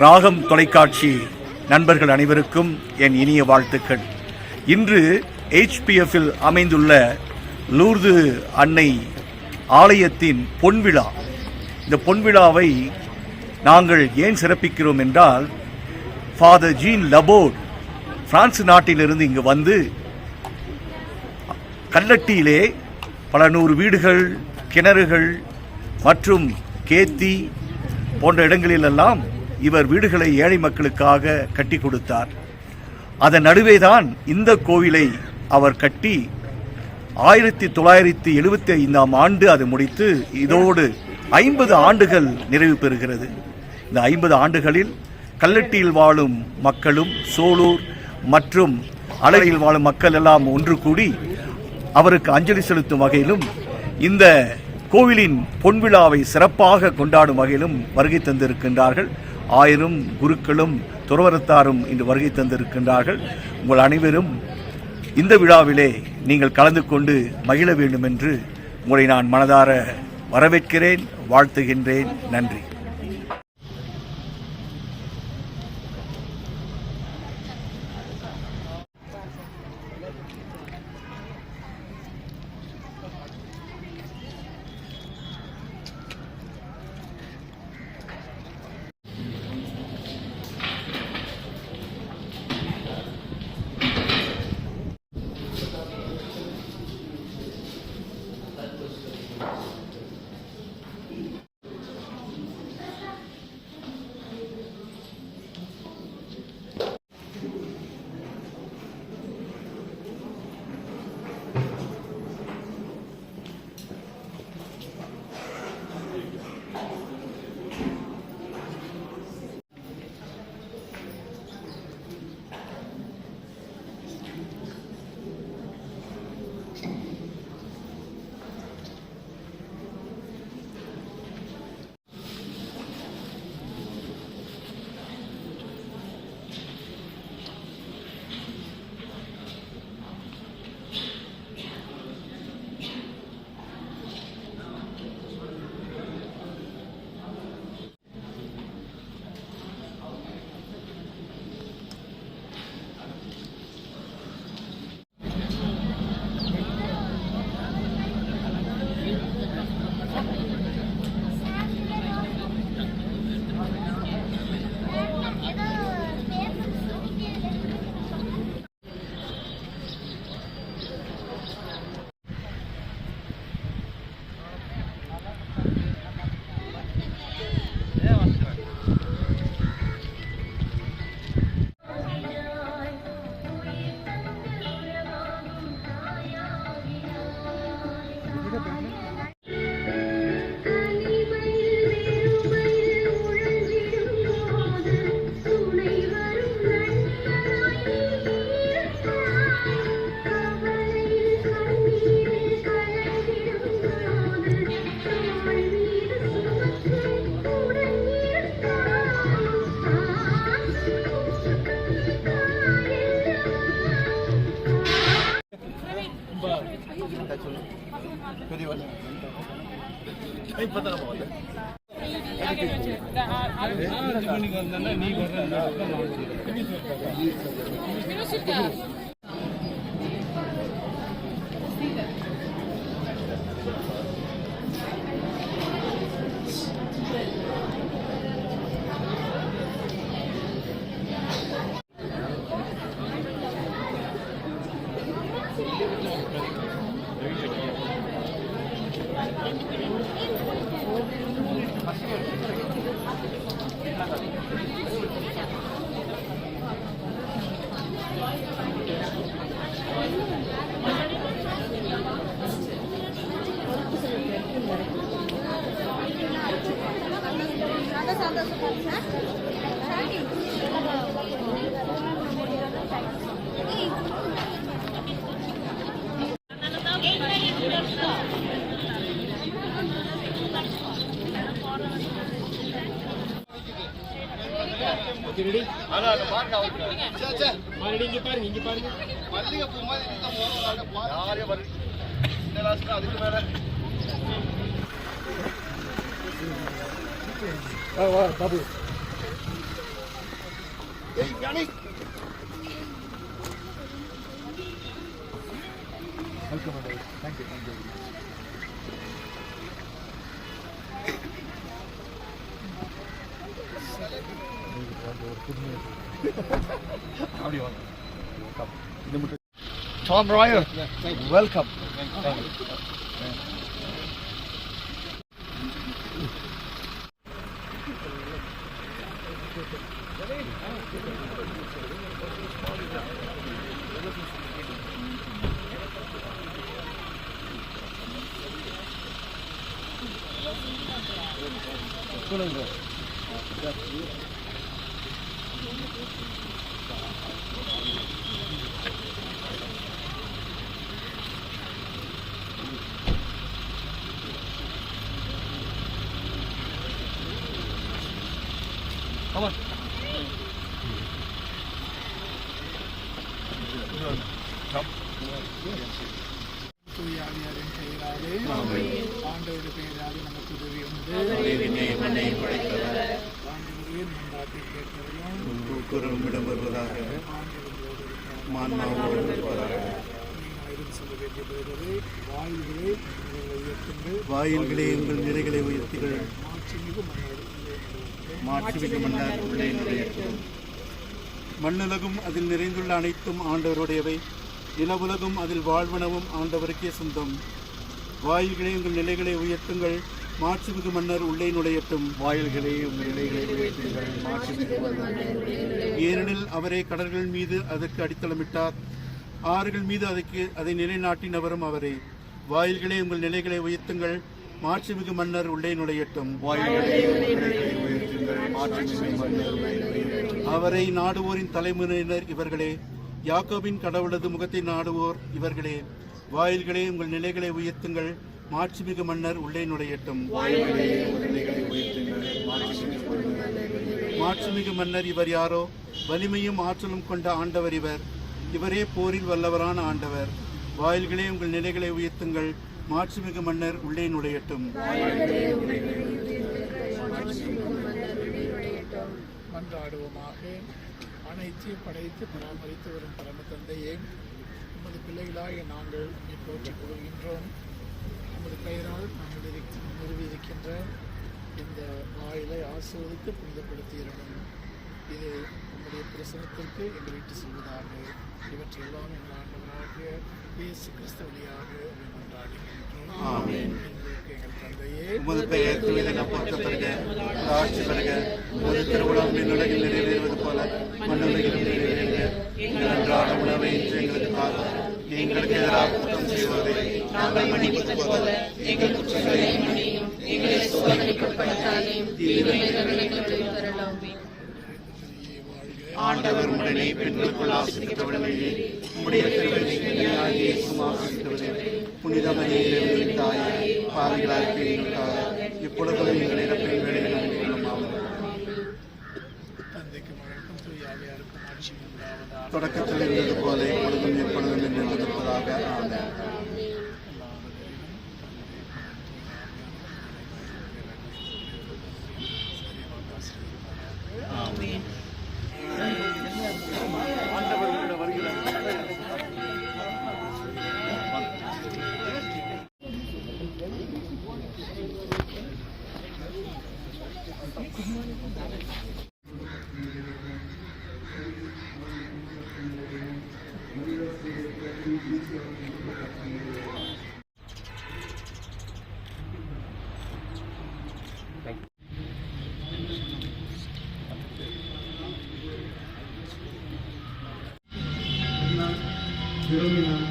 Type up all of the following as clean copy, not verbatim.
ராகம் தொலைக்காட்சி நண்பர்கள் அனைவருக்கும் என் இனிய வாழ்த்துக்கள். இன்று HPFல் அமைந்துள்ள லூர்து அன்னை ஆலயத்தின் பொன்விழா. இந்த பொன்விழாவை நாங்கள் ஏன் சிறப்பிக்கிறோம் என்றால், ஃபாதர் ஜீன் லபோர்ட் பிரான்ஸ் நாட்டிலிருந்து இங்கு வந்து கல்லட்டியிலே பல நூறு வீடுகள், கிணறுகள் மற்றும் கேத்தி போன்ற இடங்களிலெல்லாம் இவர் வீடுகளை ஏழை மக்களுக்காக கட்டி கொடுத்தார். அதன் நடுவேதான் இந்த கோவிலை அவர் கட்டி 1975 ஆண்டு அது முடித்து இதோடு 50 ஆண்டுகள் நிறைவு பெறுகிறது. இந்த 50 ஆண்டுகளில் கல்லட்டியில் வாழும் மக்களும் சோலூர் மற்றும் அழகில் வாழும் மக்கள் எல்லாம் ஒன்று கூடி அவருக்கு அஞ்சலி செலுத்தும் வகையிலும் இந்த கோவிலின் பொன்விழாவை சிறப்பாக கொண்டாடும் வகையிலும் வருகை தந்திருக்கின்றார்கள். 1000 குருக்களும் துறவரத்தாரும் இன்று வருகை தந்திருக்கின்றார்கள். உங்கள் அனைவரும் இந்த விழாவிலே நீங்கள் கலந்து கொண்டு மகிழ வேண்டும் என்று உங்களை நான் மனதார வரவேற்கிறேன், வாழ்த்துகின்றேன். நன்றி. Babu welcome thank you thank you Tom Royer, welcome. Come on. ஆண்டவருடைய பெயராலே நமக்கு உதவி உண்டு. ஆண்டவரே மன்றாட்டை கேட்கிறோம். இடம் வருவதாக சொல்ல வேண்டியது வாயில்களே உயர்த்துங்கள், வாயில்களே உங்கள் நிலைகளை உயர்த்துகள், மாட்சிமிகு மன்னர் உள்ளே நுழையட்டும். மண்ணுலகும் அதில் நிறைந்துள்ள அனைத்தும் ஆண்டவருடையவை, நிலவுலகும் அதில் வாழ்வனவும் ஆண்டவருக்கே சொந்தம். வாயில்களே உங்கள் நிலைகளை உயர்த்துங்கள், மாட்சிமிகு மன்னர் உள்ளே நுழையட்டும். வாயில்களே உங்கள் நிலைகளை உயர்த்துங்கள், மாட்சிமிகு மன்னர். ஏனெனில் அவரே கடல்கள் மீது அதற்கு அடித்தளமிட்டார், ஆறுகள் மீது அதை நிலைநாட்டினவரும் அவரே. வாயில்களே உங்கள் நிலைகளை உயர்த்துங்கள், மாட்சிமிகு மன்னர் உள்ளே நுழையட்டும். அவரை நாடுவோரின் தலைமுறையினர் இவர்களே, யாக்கோபின் கடவுளது முகத்தை நாடுவோர் இவர்களே. வாயில்களே உங்கள் நிலைகளை உயர்த்துங்கள், மாட்சிமிகு மன்னர் உள்ளே நுழையட்டும். மாட்சிமிகு மன்னர் இவர் யாரோ? வலிமையும் ஆற்றலும் கொண்ட ஆண்டவர் இவர். இவரே போரில் வல்லவரான ஆண்டவர். வாயில்களே உங்கள் நிலைகளை உயர்த்துங்கள், மாட்சிமிகு மன்னர் உள்ளே நுழையட்டும். மன்றாடுவோமாக. அனைத்தையும் படைத்து பராமரித்து வரும் பரம தந்தையே, உமது பிள்ளைகளாக நாங்கள் போற்றிக் கொள்கின்றோம். உமது பெயரால் நாங்கள் நிறுவியிருக்கின்ற இந்த வாயிலை ஆசிர்வதித்து புனிதப்படுத்தியிருந்தோம். இது உங்களுடைய பிரசனத்திற்கு எங்கள் வீட்டு செல்வதாக. இவற்றெல்லாம் எங்கள் ஆண்டவராகிய இயேசு கிறிஸ்து வழியாக மன்றாடுகின்றோம். எங்கள் தந்தையே, உமது பெயர் தூயதென போற்றப்படுக, ஆட்சி பெறுக, உமது திருவுளம் விண்ணுலகில் நிறைவேறுவது போல மண்ணுலகிலும் நிறைவேறுக. எங்கள் அன்றாட உணவை இன்று எங்களுக்கு தாரும். எங்களுக்கு எதிராக குற்றம் செய்வதை நாங்கள் மன்னிப்பது போல எங்கள் குற்றங்களை மன்னியும். எங்களை சோதனைக்குட்படுத்தாதேயும், தீமையிலிருந்து எங்களை விடுவித்தருளும். ஆண்டவர் உடனே பெண்களுக்குள் ஆசிரியப்படவில்லை, உம்முடைய திருவள்ளியாகிய இயேசுவும் ஆசிரியப்பட்டவரே. புனித மரியே தாயே, பாவிகளாகிய எங்களுக்காக இப்பொழுதும் எங்கள் இறப்பின் வேளையிலும் எங்களும் ஆமென். தொடக்கத்தில் இருந்தது போல இப்பொழுதும் எப்பொழுதும் என்று இருப்பதாக. ஆமென். விரும்பினார்.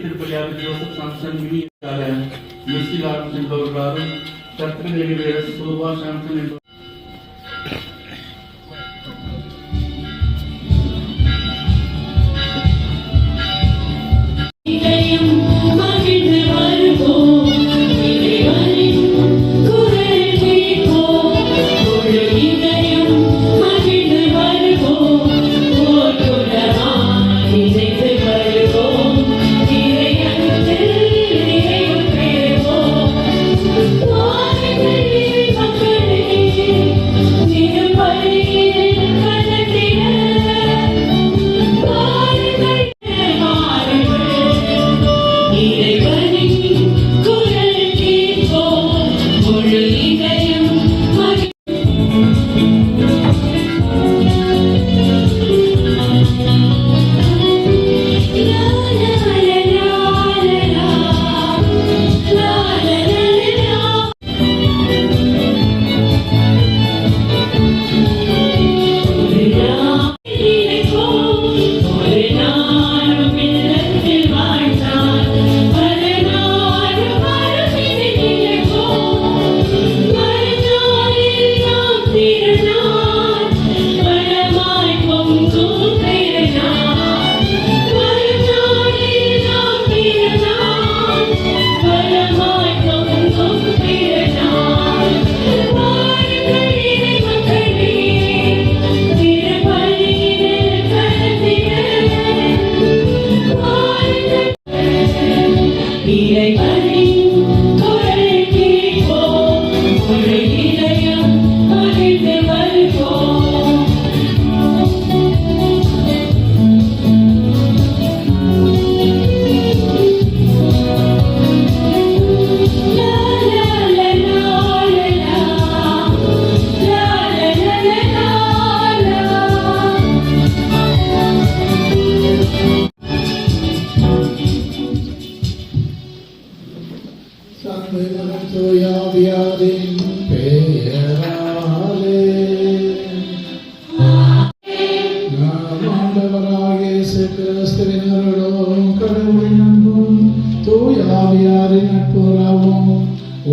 திருப்பதியாக ஜோசப் சாம்சன் மினியாக மிஸ்டிலாட் என்பவர்களாலும் கத்திரநெறிய சோபா சாம்சன் என்பவர்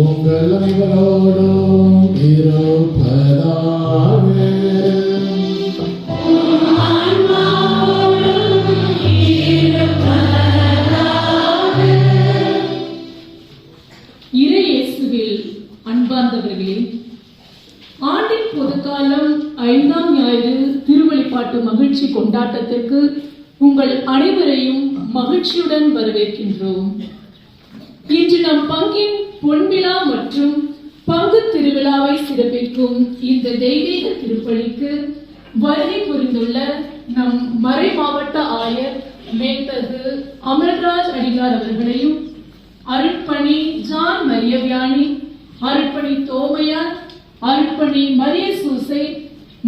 உங்கள் அனைவரோடும் இருப்பதாக. இறையேசுவில் அன்பார்ந்தவர்களே, ஆண்டின் பொதுக்காலம் 5ஆம் ஞாயிறு திருவழிபாட்டு மகிழ்ச்சி கொண்டாட்டத்திற்கு உங்கள் அனைவரையும் மகிழ்ச்சியுடன் வரவேற்கின்றோம். இன்று நம் பங்கின் பொன்விழா மற்றும் பங்கு திருவிழாவை சிறப்பிக்கும் இந்த தெய்வீக திருப்பலிக்கு வருகை புரிந்துள்ள நம் மறை மாவட்ட ஆயர் மேத்தகு அமல்ராஜ் அடிகார் அவர்களையும், அருட்பணி ஜான் மரியவியானி, அருட்பணி தோமையார், அருட்பணி மரிய சூசை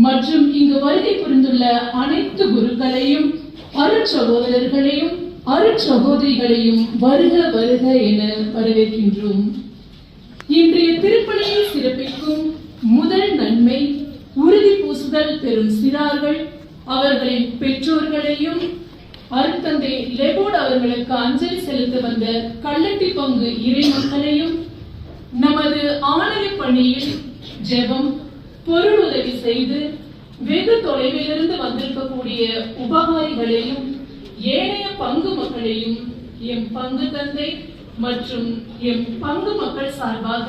மற்றும் இங்கு வருகை புரிந்துள்ள அனைத்து குருக்களையும் அருட்சகோதரர்களையும் அருட்சகோதரிகளையும் வருக வருக என வரவேற்கின்றோம். இன்றைய திருப்பலியை சிறப்பிக்கும் முதல் நன்மை உறுதி பூசுதல் பெறும் சிறார்கள் அவர்களின் பெற்றோர்களையும், அருட்தந்தை லெபோட் அவர்களுக்கு அஞ்சலி செலுத்த வந்த கள்ளட்டி பங்கு இறை மக்களையும், நமது ஆலய பணியில் ஜெபம் பொருள் உதவி செய்து வெகு தொலைவிலிருந்து வந்திருக்கக்கூடிய உபகாரிகளையும் ஏனைய பங்கு மக்களையும் எம் பங்கு தந்தை மற்றும் எம் பங்கு மக்கள் சார்பாக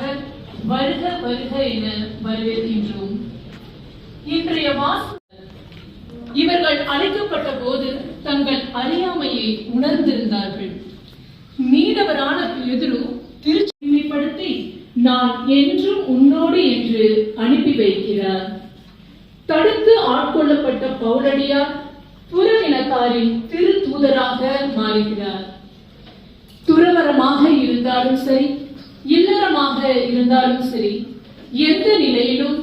வருக வருக என வரவேற்கின்றோம். இன்றைய இவர்கள் அழைக்கப்பட்ட போது தங்கள் அறியாமையை உணர்ந்திருந்தார்கள். நீடவரான பேதுரு திருச்சிமைப்படுத்தி நான் என்றும் உன்னோடு என்று அனுப்பி வைக்கிறார். தடுத்து ஆட்கொள்ளப்பட்ட பவுலடியார் புறவினத்தாரின் திருத்தூதராக மாறுகிறார். துறவரமாக இருந்தாலும் சரி, இல்லறமாக இருந்தாலும் சரி, எந்த நிலையிலும்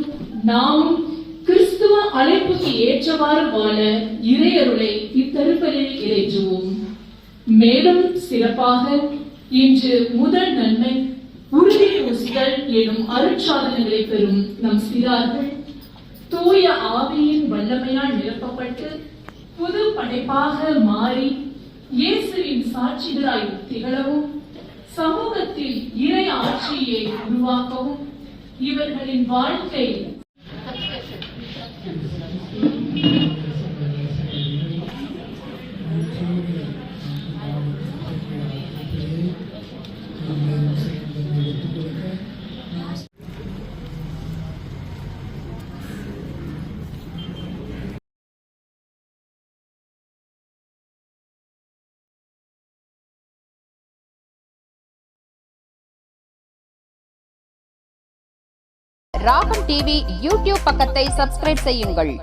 நாமும் கிறிஸ்துவ அழைப்புக்கு ஏற்றவாறு வாழ இறையருளை இத்தருப்பலில் இறைஞ்சுவோம். மேலும் சிறப்பாக இன்று முதல் நன்மை உறுதி பூசுதல் எனும் அருட்சாதனங்களை பெறும் நம் சிறார்கள் தூய ஆவியின் வல்லமையால் நிரப்பப்பட்டு புது படைப்பாக மாறி இயேசுவின் சாட்சிகளாய் திகழவும் சமூகத்தில் இறை ஆட்சியை உருவாக்கவும் இவர்களின் வாழ்க்கை ராகம் டிவி யூடியூப் பக்கத்தை சப்ஸ்கிரைப் செய்யுங்கள்.